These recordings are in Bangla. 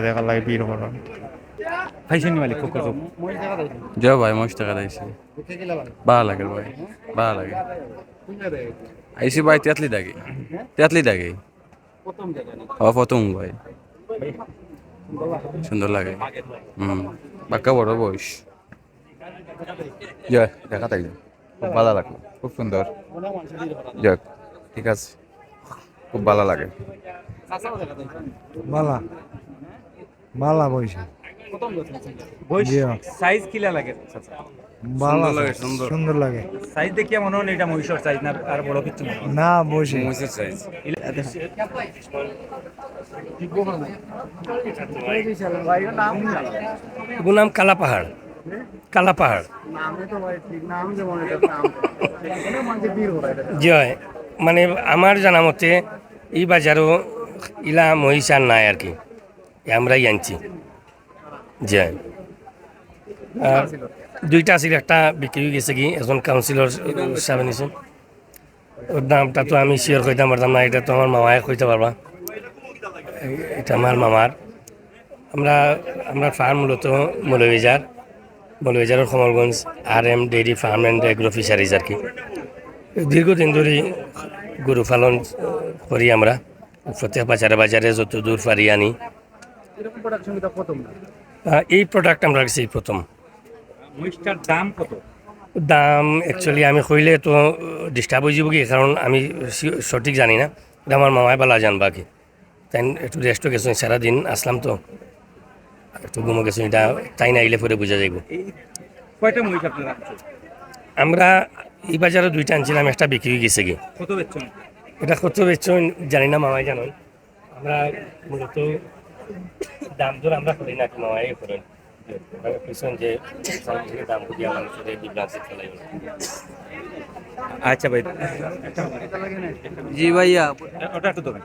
দেখার লাগে ভিড় করার খাইছেন নি মালিক কোকো যা ভাই মস্ত টাকা দিয়েছি ভালো লাগে ভাই ভালো লাগে আইসি ভাই তেতলি দাগে প্রথম ভাই সুন্দর লাগে বাক্কা বড় বয়স জয় দেখা তাই খুব ভালো লাগলো খুব সুন্দর যাক ঠিক আছে খুব ভালো লাগে বালা বালা বইছে বয়স সাইজ কিলা লাগে বালা লাগে, সুন্দর। সুন্দর লাগে সাইজ দেখিয়া মনে হয় এটা মহিষর সাইজ না আর বড় কিছু না না বইছে মহিষের সাইজ নাম কালা পাহাড় কালা পাহাড় জয় মানে আমার জানা মতে এই বাজারও ইলা মহিষ আর নাই আর কি আমরাই আনছি জয় আর দুইটা ছিল একটা বিক্রি হয়ে গেছে কি এখন কাউন্সিলর সাহেব নিছেন ওর দামটা তো আমি শিওর কইতে পারতাম না এটা তো আমার মামায় কইতে পারবা এটা আমার মামার আমরা আমরা ফার্ম মূলত মৌলভীবাজারের Kamalganj RM dairy farm and agro fisheries আর কি দীর্ঘদিন ধরে গরু পালন করি আমরা প্রত্যেক বাজারে যত দূর পারি আনি এই প্রোডাক্ট আমরা কাছে এই প্রথম মহিষটার দাম কত দাম অ্যাকচুয়ালি আমি কইলে তো ডিস্টার্ব হয়ে যাব কি কারণ আমি সঠিক জানি না এটা আমার মামায় বালা জানবা কি তাই একটু রেস্টও গেছো সারাদিন আসলাম তো একটু ঘুমো গেছো এটা তাই না আইলে পরে বোঝা যাইব কয়টা মহিষ আপনারা আনছেন? আমরা এই বাজারে দুইটা আনছিলাম একটা বিক্রি হয়ে গেছে কি কত বেচছেন এটা কত বেচছো জানি না মামাই জানেন আমরা মূলত দাম দর আমরা করি না কি মামাই করেন পিছন যে দাম দিয়ে মানুষের বিভ্রান্তি ফেলাই আচ্ছা ভাই জি ভাইয়া ওটা একটু দেবেন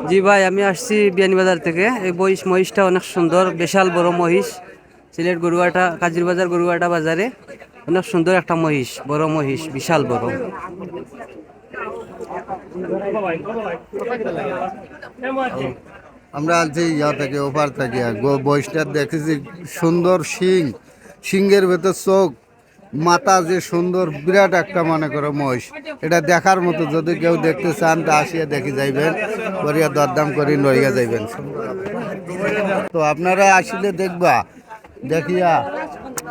জি ভাই আমি আসছি বিয়ানীবাজার থেকে এই মহিষটা অনেক সুন্দর বিশাল বড় মহিষ সিলেট গরুয়াটা কাজিরবাজার গরুয়াটা বাজারে অনেক সুন্দর একটা মহিষ বড় মহিষ বিশাল বড় আমরা আনছি ইয়া থেকে ওপার থেকে বয়সটা দেখেছি সুন্দর সিংহের ভেতর চোখ মাথা যে সুন্দর বিরাট একটা মনে করো মহিষ এটা দেখার মতো যদি কেউ দেখতে চান তা আসিয়া দেখি যাইবেন করিয়া দরদাম করি নড়িয়া যাইবেন তো আপনারা আসলে দেখবা দেখিয়া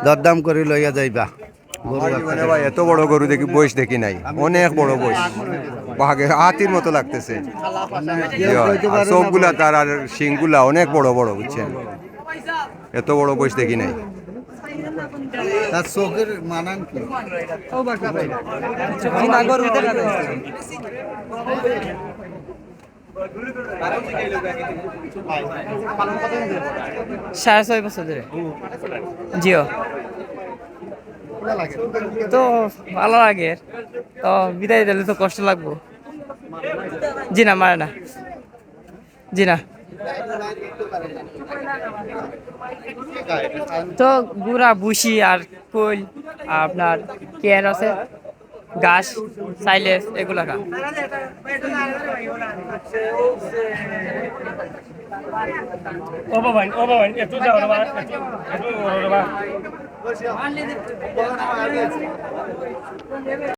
দরদাম করি লইয়া যাইবা মানে ভাই এত বড় গরু দেখি বয়স দেখি নাই অনেক বড় বয়স বাঘে হাতির মতো লাগতেছে সবগুলা তার আর শিংগুলা অনেক বড় বড় বুঝছেন এত বড় বয়স দেখি নাই তার চোখের মানান কি সাড়ে 6 বছর ধরে জিও তো ভালো লাগে তো বিদায় দিলে তো কষ্ট লাগবো জি না মারে না জি না তো গুড়া বুসি আর কুল আপনার কেয়ার আছে ঘাস সাইলেস এগুলা খা ও বাবা একটু যাও রে বাবা একটু